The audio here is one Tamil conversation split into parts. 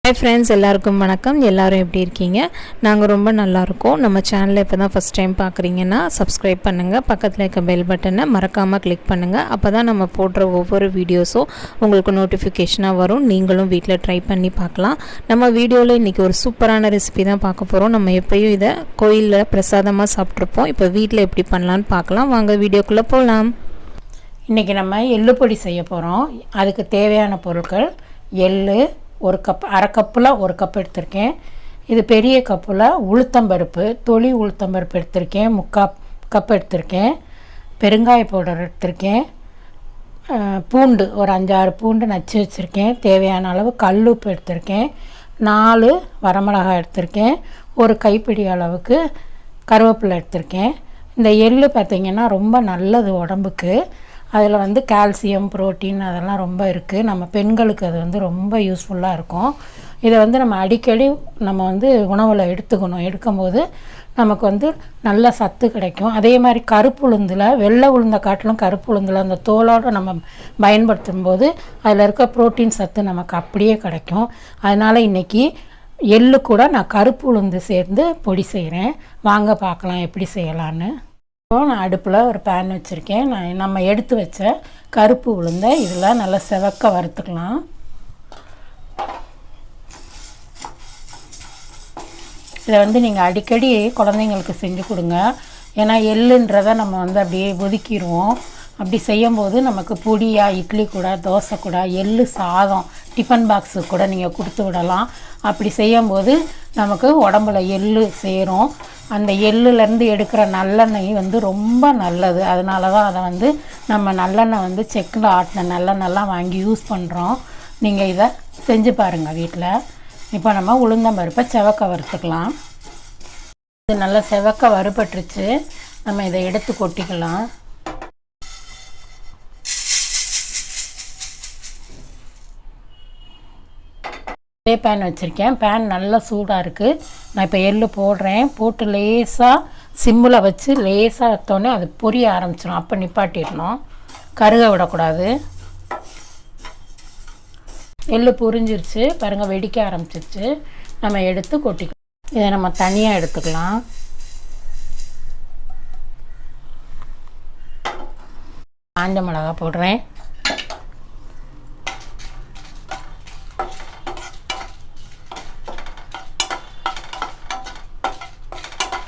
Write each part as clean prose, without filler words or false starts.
Hi friends, எல்லாருக்கும் வணக்கம். எல்லாரும் எப்படி இருக்கீங்க? நாங்க ரொம்ப நல்லா இருக்கோம். நம்ம சேனலை இப்பதான் ஃபர்ஸ்ட் டைம் பார்க்குறீங்கன்னா Subscribe பண்ணுங்க. பக்கத்துல இருக்க பெல் பட்டனை மறக்காம கிளிக் பண்ணுங்க. அப்பதான் நம்ம போடுற ஒவ்வொரு வீடியோஸும் உங்களுக்கு நோட்டிஃபிகேஷனா வரும். நீங்களும் வீட்ல ட்ரை பண்ணி பார்க்கலாம். நம்ம வீடியோல இன்னைக்கு ஒரு சூப்பரான ரெசிபி தான் பார்க்க போறோம். நம்ம எப்பவும் இத கோயில்ல பிரசாதமா சாப்பிட்டுருப்போம். இப்போ வீட்ல எப்படி பண்ணலாம்னு பார்க்கலாம். வாங்க வீடியோக்குள்ள போலாம். இன்னைக்கு நம்ம எள்ளு பொடி செய்ய போறோம். அதுக்கு தேவையான பொருட்கள் எள்ளு ஒரு கப், அரை கப்பில் ஒரு கப் எடுத்திருக்கேன். இது பெரிய கப்பில் உளுத்தம்பருப்பு, தொளி உளுத்தம்பருப்பு எடுத்திருக்கேன். 3/4 கப் எடுத்திருக்கேன். பெருங்காய பவுடர் எடுத்திருக்கேன். பூண்டு ஒரு 5-6 பூண்டு நச்சு வச்சுருக்கேன். தேவையான அளவு கல்லுப்பு எடுத்திருக்கேன். 4 வரமிளகாய் எடுத்திருக்கேன். ஒரு கைப்பிடி அளவுக்கு கருவேப்பிலை எடுத்திருக்கேன். இந்த எள்ளு பார்த்திங்கன்னா ரொம்ப நல்லது உடம்புக்கு. அதில் கால்சியம், புரோட்டீன் அதெல்லாம் ரொம்ப இருக்குது. நம்ம பெண்களுக்கு அது ரொம்ப யூஸ்ஃபுல்லாக இருக்கும். இதை நம்ம அடிக்கடி நம்ம உணவில் எடுத்துக்கணும். எடுக்கும்போது நமக்கு நல்ல சத்து கிடைக்கும். அதே மாதிரி கருப்பு உளுந்தில், வெள்ளை உளுந்த காட்டிலும் கருப்பு உளுந்தில் அந்த தோலோடு நம்ம பயன்படுத்தும் போது அதில் இருக்க புரோட்டீன் சத்து நமக்கு அப்படியே கிடைக்கும். அதனால் இன்றைக்கி எள்ளு கூட நான் கருப்பு உளுந்து சேர்ந்து பொடி செய்கிறேன். வாங்க பார்க்கலாம் எப்படி செய்யலான்னு. நான் அடுப்பில் ஒரு பேன் வச்சுருக்கேன். நம்ம எடுத்து வச்ச கருப்பு உளுந்தை இதில் நல்லா செவக்க வறுத்துக்கலாம். இதை நீங்கள் அடிக்கடி குழந்தைங்களுக்கு செஞ்சு கொடுங்க. ஏன்னா எள்ளுன்றதை நம்ம அப்படியே ஒதுக்கிடுவோம். அப்படி செய்யும்போது நமக்கு பொடியா, இட்லி கூட, தோசை கூட, எள்ளு சாதம் டிஃபன் பாக்ஸு கூட நீங்கள் கொடுத்து விடலாம். அப்படி செய்யும்போது நமக்கு உடம்புல எள்ளு சேரும். அந்த எள்ளுலேருந்து எடுக்கிற நல்லெண்ணெய் ரொம்ப நல்லது. அதனால தான் அதை நம்ம நல்லெண்ணெய் செக்கில் ஆட்டின நல்லெண்ணெய்லாம் வாங்கி யூஸ் பண்ணுறோம். நீங்கள் இதை செஞ்சு பாருங்கள் வீட்டில். இப்போ நம்ம உளுந்தம்பருப்பை செவக்க வறுத்துக்கலாம். இது நல்லா செவக்க வறுபட்டுருச்சு. நம்ம இதை எடுத்து கொட்டிக்கலாம். அதே பேன் வச்சுருக்கேன். பேன் நல்லா சூடாக இருக்குது. நான் இப்போ எள்ளு போடுறேன். போட்டு லேசாக சிம்மில் வச்சு லேசாக வைத்தோடனே அது பொரிய ஆரம்பிச்சிடும். அப்போ நிப்பாட்டிடணும், கருக விடக்கூடாது. எள்ளு பொரிஞ்சிருச்சு பாருங்கள், வெடிக்க ஆரம்பிச்சிருச்சு. நம்ம எடுத்து கொட்டிக்கலாம். இதை நம்ம தனியாக எடுத்துக்கலாம். காஞ்ச மிளகா போடுறேன்.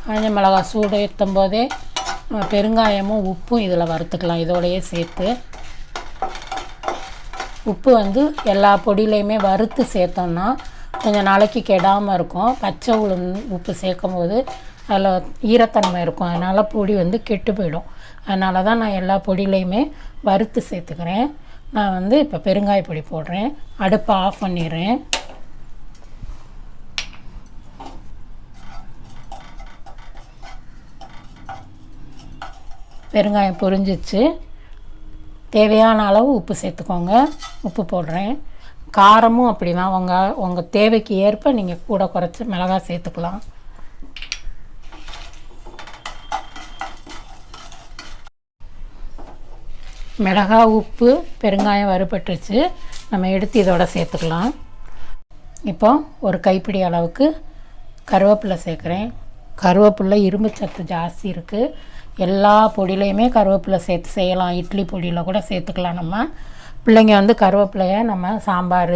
காஞ்ச மிளகா சூடு ஏற்றும் போதே பெருங்காயமும் உப்பும் இதில் வறுத்துக்கலாம். இதோடையே சேர்த்து உப்பு எல்லா பொடியிலையுமே வறுத்து சேர்த்தோம்னா கொஞ்சம் நாளைக்கு கெடாமல் இருக்கும். பச்சை உப்பு சேர்க்கும் போது அதில் ஈரத்தன்மை இருக்கும். அதனால் பொடி கெட்டு போயிடும். அதனால தான் நான் எல்லா பொடியிலையுமே வறுத்து சேர்த்துக்கிறேன். நான் இப்போ பெருங்காய பொடி போடுறேன். அடுப்பை ஆஃப் பண்ணிடுறேன். பெருங்காயம் பொரிஞ்சிச்சு. தேவையான அளவு உப்பு சேர்த்துக்கோங்க. உப்பு போடுறேன். காரமும் அப்படி தான் உங்கள் தேவைக்கு ஏற்ப நீங்கள் கூட குறைச்சி மிளகாய் சேர்த்துக்கலாம். மிளகாய், உப்பு, பெருங்காயம் வறுபட்டுருச்சு. நம்ம எடுத்து இதோட சேர்த்துக்கலாம். இப்போ ஒரு கைப்பிடி அளவுக்கு கருவேப்பிலை சேர்க்குறேன். கருவேப்பிலை இரும்பு சத்து ஜாஸ்தி இருக்குது. எல்லா பொடியிலையுமே கருவேப்பிலை சேர்த்து செய்யலாம். இட்லி பொடியில் கூட சேர்த்துக்கலாம். நம்ம பிள்ளைங்க கருவேப்பிலையை நம்ம சாம்பார்,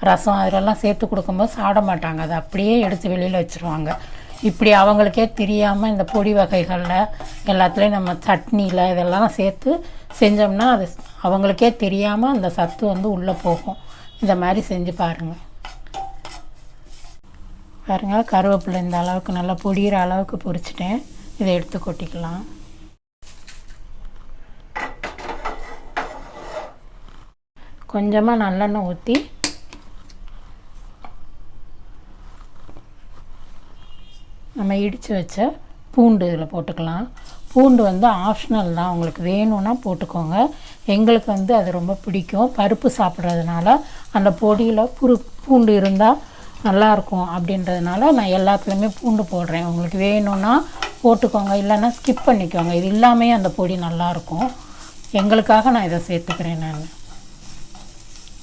ரசம் அதிலெல்லாம் சேர்த்து கொடுக்கும்போது சாப்பிட மாட்டாங்க. அதை அப்படியே எடுத்து வெளியில் வச்சுருவாங்க. இப்படி அவங்களுக்கே தெரியாமல் இந்த பொடி வகைகளில் எல்லாத்துலேயும் நம்ம சட்னியில் இதெல்லாம் சேர்த்து செஞ்சோம்னா அது அவங்களுக்கே தெரியாமல் அந்த சத்து உள்ளே போகும். இந்த மாதிரி செஞ்சு பாருங்கள். பாருங்கள், கருவேப்பிலை இந்த அளவுக்கு நல்லா பொடிகிற அளவுக்கு பொரிச்சிட்டேன். இதை எடுத்து கொட்டிக்கலாம். கொஞ்சமாக நல்லெண்ணெய் ஊற்றி நம்ம இடித்து வச்ச பூண்டு இதில் போட்டுக்கலாம். பூண்டு ஆப்ஷனல் தான், உங்களுக்கு வேணும்னா போட்டுக்கோங்க. எங்களுக்கு அது ரொம்ப பிடிக்கும். பருப்பு சாப்பிட்றதுனால அந்த பொடியில் பூண்டு இருந்தால் நல்லாயிருக்கும் அப்படின்றதுனால நான் எல்லாத்துலேயுமே பூண்டு போடுறேன். உங்களுக்கு வேணும்னா போட்டுக்கோங்க, இல்லைன்னா ஸ்கிப் பண்ணிக்கோங்க. இது இல்லாமே அந்த பொடி நல்லாயிருக்கும். எங்களுக்காக நான் இதை சேர்த்துக்கிறேன். நான்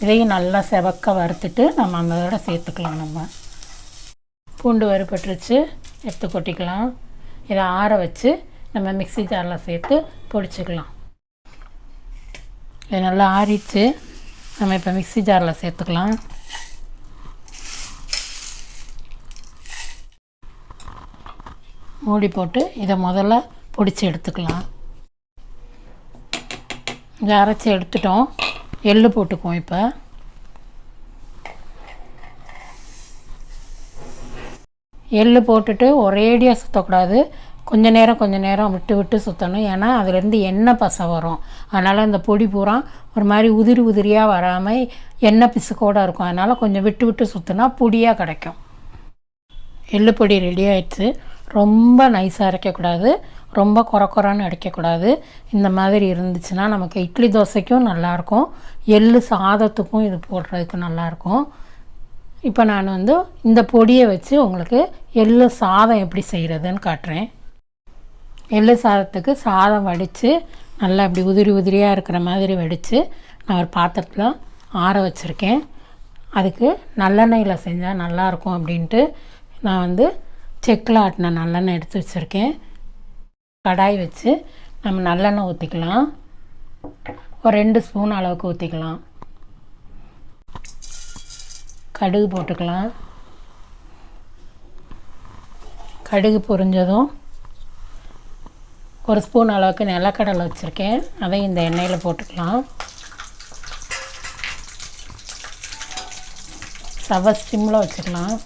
இதையும் நல்லா செவக்க வறுத்துட்டு நம்ம அதோட சேர்த்துக்கலாம். நம்ம பூண்டு வறுபட்டுருச்சு, எடுத்து கொட்டிக்கலாம். இதை ஆற வச்சு நம்ம மிக்ஸி ஜாரில் சேர்த்து பொடிச்சுக்கலாம். இது நல்லா ஆறிச்சு, நம்ம இப்போ மிக்ஸி ஜாரில் சேர்த்துக்கலாம். மூடி போட்டு இதை முதல்ல பொடிச்சு எடுத்துக்கலாம். இதை அரைச்சி எடுத்துட்டோம். எள்ளு போட்டுக்குவோம். இப்போ எள்ளு போட்டுட்டு ஒரேடியாக சுற்றக்கூடாது, கொஞ்ச நேரம் விட்டு விட்டு சுற்றணும். ஏன்னா அதுலேருந்து எண்ணெய் பசை வரும். அதனால் அந்த பொடி பூரா ஒரு மாதிரி உதிரியாக வராமல் எண்ணெய் பிசுக்கோடு இருக்கும். அதனால் கொஞ்சம் விட்டு விட்டு சுற்றினா பொடியாக கிடைக்கும். எள்ளு பொடி ரெடி ஆகிடுச்சு. ரொம்ப நைஸாக அரைக்கக்கூடாது, ரொம்ப குறன்னு அரைக்கக்கூடாது. இந்த மாதிரி இருந்துச்சுன்னா நமக்கு இட்லி தோசைக்கும் நல்லாயிருக்கும், எள்ளு சாதத்துக்கும் இது போடுறதுக்கு நல்லாயிருக்கும். இப்போ நான் இந்த பொடியை வச்சு உங்களுக்கு எள்ளு சாதம் எப்படி செய்கிறதுன்னு காட்டுறேன். எள்ளு சாதத்துக்கு சாதம் வடித்து நல்லா இப்படி உதிரியாக இருக்கிற மாதிரி வடித்து நான் ஒரு பாத்திரத்தில் ஆற வச்சுருக்கேன். அதுக்கு நல்லெண்ணெயில் செஞ்சால் நல்லாயிருக்கும் அப்படின்ட்டு நான் செக்கில் ஆட்டின நல்லெண்ணெய் எடுத்து வச்சுருக்கேன். கடாய் வச்சு நம்ம நல்லெண்ணெய் ஊற்றிக்கலாம். ஒரு 2 ஸ்பூன் அளவுக்கு ஊற்றிக்கலாம். கடுகு போட்டுக்கலாம். கடுகு பொரிஞ்சதும் 1 ஸ்பூன் அளவுக்கு நிலக்கடலை வச்சுருக்கேன், அதையும் இந்த எண்ணெயில் போட்டுக்கலாம். ஸ்டவ்வை சிம்மில் வச்சுக்கலாம்.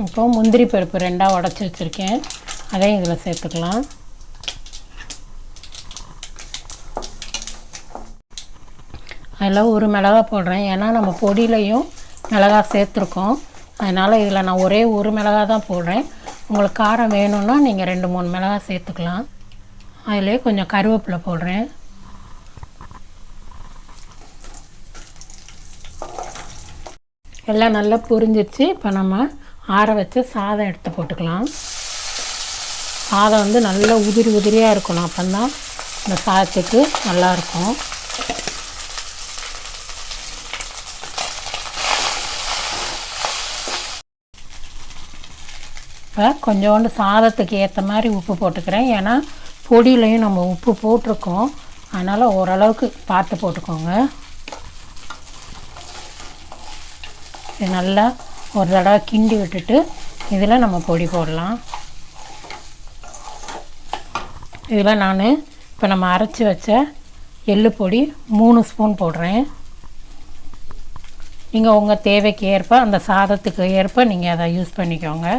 இப்போ முந்திரி பருப்பு 2ஆக உடச்சி வச்சுருக்கேன், அதையும் இதில் சேர்த்துக்கலாம். அதில் ஒரு மிளகா போடுறேன், ஏன்னா நம்ம பொடியிலையும் மிளகா சேர்த்துருக்கோம். அதனால் இதில் நான் ஒரே ஒரு மிளகா தான் போடுறேன். உங்களுக்கு காரம் வேணும்னா நீங்கள் 2-3 மிளகா சேர்த்துக்கலாம். அதிலே கொஞ்சம் கருவேப்பிலை போடுறேன். எல்லாம் நல்லா பொரிஞ்சிருச்சு. இப்போ நம்ம ஆற வச்ச சாதம் எடுத்து போட்டுக்கலாம். சாதம் நல்லா உதிரியாக இருக்கணும், அப்போ தான் இந்த சாதத்துக்கு நல்லாயிருக்கும். இப்போ கொஞ்சோண்டு சாதத்துக்கு ஏற்ற மாதிரி உப்பு போட்டுக்கிறேன், ஏன்னா பொடியிலையும் நம்ம உப்பு போட்டிருக்கோம். அதனால் ஓரளவுக்கு பார்த்து போட்டுக்கோங்க. இது நல்லா ஒரு தடவை கிண்டி விட்டுட்டு இதில் நம்ம பொடி போடலாம். இதில் நான் இப்போ நம்ம அரைச்சி வச்ச எள்ளு பொடி 3 ஸ்பூன் போடுறேன். நீங்கள் உங்கள் தேவைக்கு ஏற்ப, அந்த சாதத்துக்கு ஏற்ப நீங்கள் அதை யூஸ் பண்ணிக்கோங்க.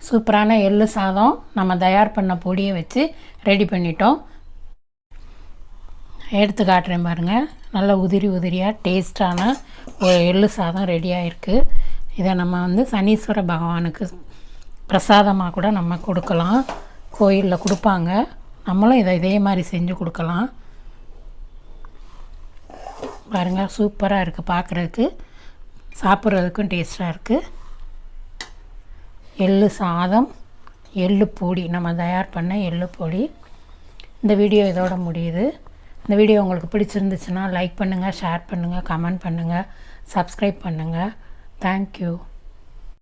சூப்பரான எள்ளு சாதம் நம்ம தயார் பண்ண பொடியை வச்சு ரெடி பண்ணிட்டோம். எடுத்து காட்டுறேன் பாருங்கள். நல்ல உதிரியாக டேஸ்டான ஒரு எள்ளு சாதம் ரெடியாக இருக்குது. இதை நம்ம சனீஸ்வர பகவானுக்கு பிரசாதமாக கூட நம்ம கொடுக்கலாம். கோயிலில் கொடுப்பாங்க, நம்மளும் இதே மாதிரி செஞ்சு கொடுக்கலாம். பாருங்கள், சூப்பராக இருக்குது, பார்க்குறதுக்கு சாப்பிட்றதுக்கும் டேஸ்ட்டாக இருக்குது. எள்ளு சாதம், எள்ளு பொடி, நம்ம தயார் பண்ண எள்ளு பொடி. இந்த வீடியோ இதோட முடியுது. இந்த வீடியோ உங்களுக்கு பிடிச்சிருந்துச்சுன்னா லைக் பண்ணுங்கள், ஷேர் பண்ணுங்கள், கமெண்ட் பண்ணுங்கள், சப்ஸ்கிரைப் பண்ணுங்கள். தேங்க்யூ.